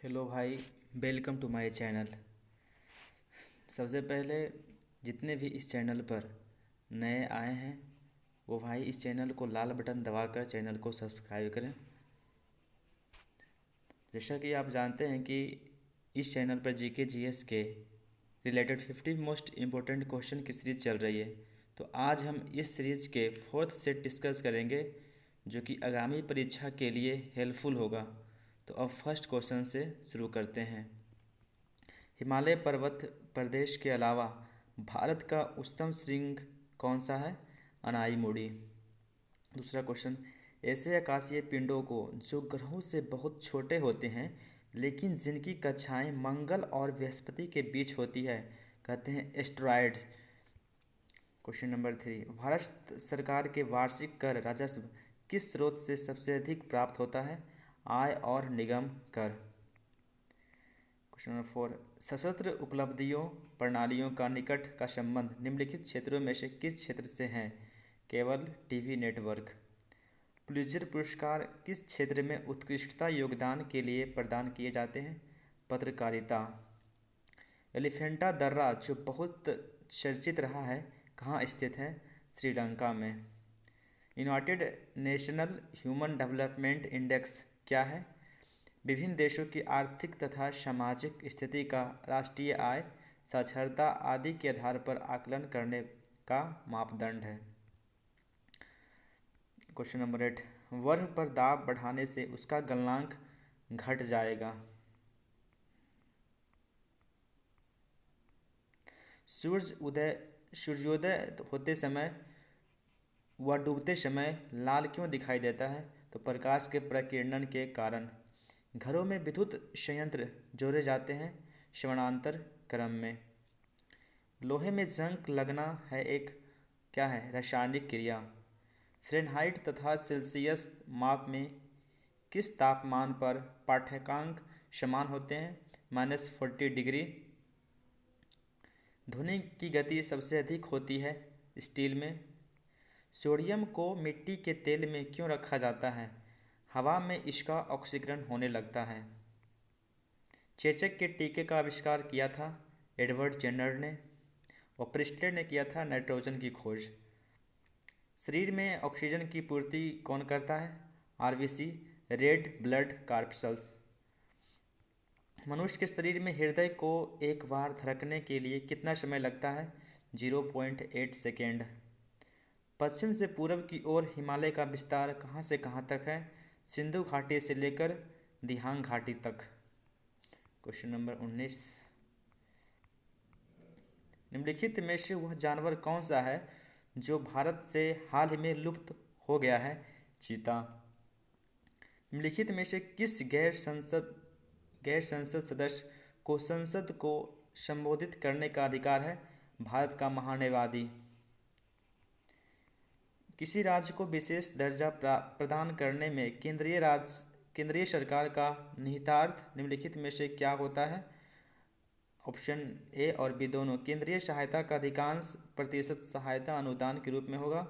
Hello भाई। Welcome to my channel. सबसे पहले जितने भी इस चैनल पर नए आए हैं वो भाई इस चैनल को लाल बटन दबाकर चैनल को सब्सक्राइब करें। जैसा कि आप जानते हैं कि इस चैनल पर जीके जीएस के रिलेटेड 50 मोस्ट इम्पोर्टेंट क्वेश्चन की सीरीज़ चल रही है। तो आज हम इस सीरीज़ के फोर्थ सेट डिस्कस करेंगे जो कि आगामी परीक्षा के लिए हेल्पफुल होगा। तो अब फर्स्ट क्वेश्चन से शुरू करते हैं। हिमालय पर्वत प्रदेश के अलावा भारत का उच्चतम शृंग कौन सा है? अनाईमुड़ी। दूसरा क्वेश्चन, ऐसे आकाशीय पिंडों को जो ग्रहों से बहुत छोटे होते हैं लेकिन जिनकी कक्षाएं मंगल और बृहस्पति के बीच होती है कहते हैं एस्टेरॉयड्स। क्वेश्चन नंबर 3, भारत सरकार के वार्षिक कर राजस्व किस स्रोत से सबसे अधिक प्राप्त होता है? आय और निगम कर। क्वेश्चन नंबर 4, सशस्त्र उपलब्धियों प्रणालियों का निकट का संबंध निम्नलिखित क्षेत्रों में से किस क्षेत्र से है? केवल टीवी नेटवर्क। पुलित्जर पुरस्कार किस क्षेत्र में उत्कृष्टता योगदान के लिए प्रदान किए जाते हैं? पत्रकारिता। एलिफेंटा दर्रा जो बहुत चर्चित रहा है कहाँ स्थित है? श्रीलंका में। United national human development index क्या है? विभिन्न देशों की आर्थिक तथा सामाजिक स्थिति का राष्ट्रीय आय, साक्षरता आदि के आधार पर आकलन करने का मापदंड है। क्वेश्चन नंबर 8, बर्फ पर दाब बढ़ाने से उसका गलनांक घट जाएगा। सूर्योदय होते समय व डूबते समय लाल क्यों दिखाई देता है? तो प्रकाश के प्रकीर्णन के कारण। घरों में विद्युत संयंत्र जोड़े जाते हैं समानांतर क्रम में। लोहे में जंग लगना है एक क्या है? रासायनिक क्रिया। फ़ारेनहाइट तथा सेल्सियस माप में किस तापमान पर पाठ्यांक समान होते हैं? -40 डिग्री। ध्वनि की गति सबसे अधिक होती है स्टील में। सोडियम को मिट्टी के तेल में क्यों रखा जाता है? हवा में इसका ऑक्सीकरण होने लगता है। चेचक के टीके का आविष्कार किया था एडवर्ड जेनर ने और प्रिस्टलर ने किया था नाइट्रोजन की खोज। शरीर में ऑक्सीजन की पूर्ति कौन करता है? RBC, red blood corpuscles. मनुष्य के शरीर में हृदय को एक बार धड़कने के लिए कितना समय लगता है? 0.8 सेकेंड। पश्चिम से पूर्व की ओर हिमालय का विस्तार कहाँ से कहाँ तक है? सिंधु घाटी से लेकर दिहांग घाटी तक। क्वेश्चन नंबर 19, निम्नलिखित में से वह जानवर कौन सा है जो भारत से हाल ही में लुप्त हो गया है? चीता। निम्नलिखित में से किस गैर संसद सदस्य को संसद को संबोधित करने का अधिकार है? भारत का महान्यायवादी। किसी राज्य को विशेष दर्जा प्रदान करने में केंद्रीय सरकार का निहितार्थ निम्नलिखित में से क्या होता है? ऑप्शन ए और बी दोनों। केंद्रीय सहायता का अधिकांश प्रतिशत सहायता अनुदान के रूप में होगा।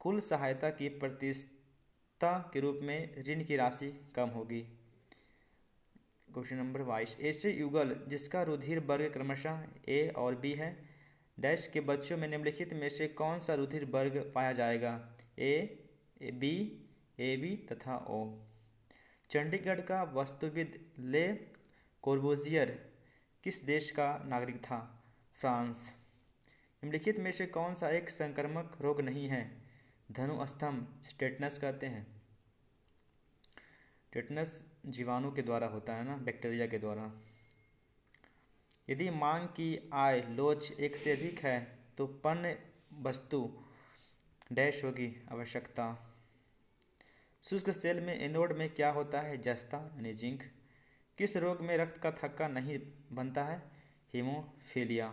कुल सहायता की प्रतिशतता के रूप में ऋण की राशि कम होगी। क्वेश्चन नंबर 22, ऐसे युगल जिसका रुधिर वर्ग क्रमशः ए और बी है डैश के बच्चों में निम्नलिखित में से कौन सा रुधिर वर्ग पाया जाएगा? ए बी तथा ओ। चंडीगढ़ का वास्तुविद ले कोर्बुजियर किस देश का नागरिक था? फ्रांस। निम्नलिखित में से कौन सा एक संक्रामक रोग नहीं है? धनुस्तंभ टेटनस कहते हैं। टेटनस जीवाणु के द्वारा होता है ना, बैक्टीरिया के द्वारा। यदि मांग की आय लोच 1 से अधिक है तो पण्य वस्तु डैश होगी आवश्यकता। शुष्क सेल में एनोड में क्या होता है? जस्ता यानी जिंक। किस रोग में रक्त का थक्का नहीं बनता है? हीमोफीलिया।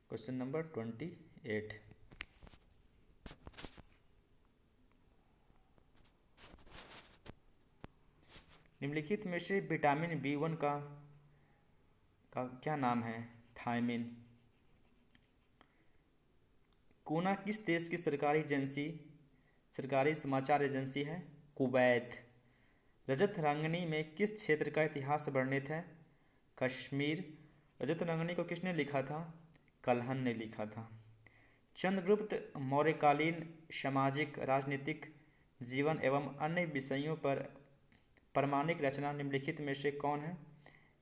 क्वेश्चन नंबर 28, निम्नलिखित में से विटामिन B1 का क्या नाम है? थायमिन। कूना किस देश की सरकारी समाचार एजेंसी है? कुवैत। रजत रंगनी में किस क्षेत्र का इतिहास वर्णित है? कश्मीर। रजत रंगनी को किसने लिखा था? कल्हण ने लिखा था। चंद्रगुप्त मौर्यकालीन सामाजिक राजनीतिक जीवन एवं अन्य विषयों पर प्रामाणिक रचना निम्नलिखित में से कौन है?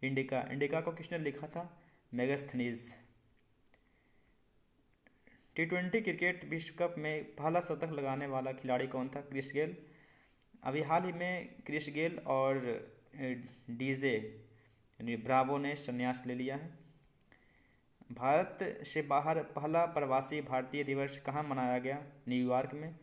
इंडिका। इंडिका को किसने लिखा था? मेगास्थनीज। T20 क्रिकेट विश्व कप में पहला शतक लगाने वाला खिलाड़ी कौन था? Chris Gayle. अभी हाल ही में क्रिस गेल और डीजे यानी ब्रावो ने संन्यास ले लिया है। भारत से बाहर पहला प्रवासी भारतीय दिवस कहाँ मनाया गया? न्यूयॉर्क में।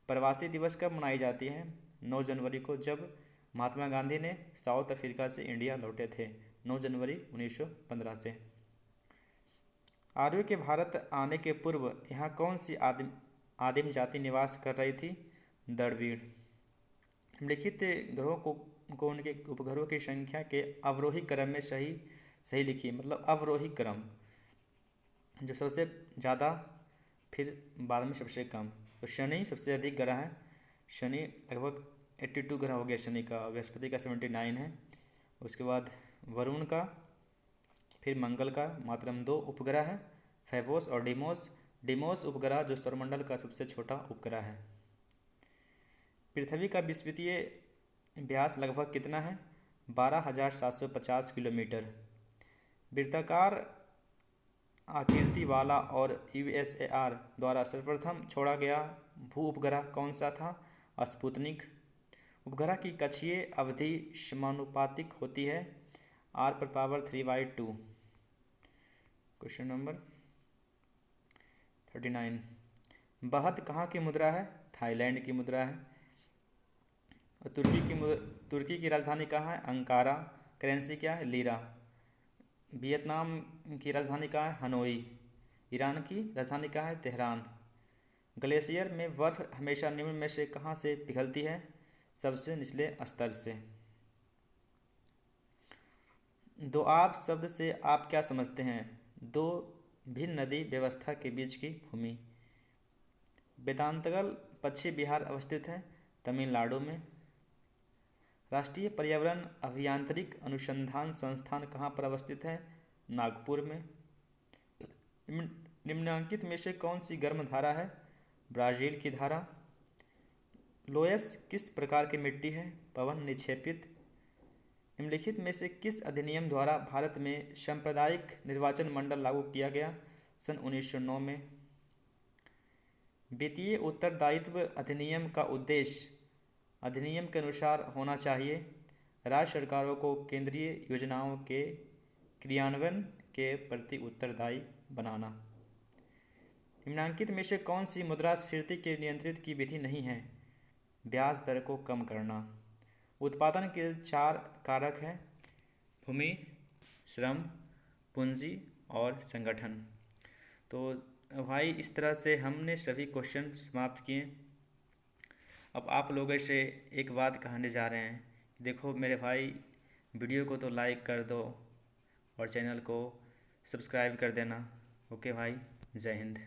प्रवासी दिवस कब मनाई जाती है? 9 जनवरी को, जब महात्मा गांधी ने साउथ अफ्रीका से इंडिया लौटे थे, 9 जनवरी 1915 से। आर्यों के भारत आने के पूर्व यहाँ कौन सी आदिम जाति निवास कर रही थी? द्रविड़। निम्नलिखित ग्रहों को उनके उपग्रहों की संख्या के अवरोही क्रम में सही लिखिए, मतलब अवरोही क्रम, जो सबसे ज़्यादा फिर बाद में सबसे कम। तो शनि सबसे अधिक ग्रह है, शनि लगभग 82 ग्रह हो गया शनि का, बृहस्पति का 79 है, उसके बाद वरुण का, फिर मंगल का मात्र 2 उपग्रह है, फेबोस और डिमोस। डिमोस उपग्रह जो सौरमंडल का सबसे छोटा उपग्रह है। पृथ्वी का विश्ववित्तीय व्यास लगभग कितना है? 12,750 किलोमीटर। वृत्ताकार आकृति वाला और USAR द्वारा सर्वप्रथम छोड़ा गया भू उपग्रह कौन सा था? स्पुतनिक। उपग्रह की कक्षीय अवधि समानुपातिक होती है R⁴/2। Question number 39। बहत कहाँ की मुद्रा है? थाईलैंड की मुद्रा है। और तुर्की की राजधानी कहाँ है? अंकारा। करेंसी क्या है? लीरा। वियतनाम की राजधानी कहाँ है? हनोई। ईरान की राजधानी कहाँ है? तेहरान। ग्लेशियर में बर्फ हमेशा निम्न में से कहाँ से पिघलती है? सबसे निचले स्तर से। दोआब शब्द से आप क्या समझते हैं? 2 भिन्न नदी व्यवस्था के बीच की भूमि। वेदांतगल पश्चिम बिहार अवस्थित है, तमिलनाडु में। राष्ट्रीय पर्यावरण अभियांत्रिक अनुसंधान संस्थान कहाँ पर अवस्थित है? नागपुर में। निम्नलिखित में से कौन सी गर्म धारा है? ब्राज़ील की धारा। लोयस किस प्रकार की मिट्टी है? पवन निक्षेपित। निम्नलिखित में से किस अधिनियम द्वारा भारत में सांप्रदायिक निर्वाचन मंडल लागू किया गया? सन 1909 में। वित्तीय उत्तरदायित्व अधिनियम का उद्देश्य अधिनियम के अनुसार होना चाहिए। राज्य सरकारों को केंद्रीय योजनाओं के क्रियान्वयन के प्रति उत्तरदायी बनाना। निम्नलिखित में से कौन सी मुद्रास्फीति के नियंत्रित की विधि नहीं है? ब्याज दर को कम करना। उत्पादन के 4 कारक हैं: भूमि, श्रम, पूंजी और संगठन। तो भाई इस तरह से हमने सभी क्वेश्चन समाप्त किए। अब आप लोगों से एक बात कहने जा रहे हैं, देखो मेरे भाई, वीडियो को तो लाइक कर दो और चैनल को सब्सक्राइब कर देना। ओके भाई, जय हिंद।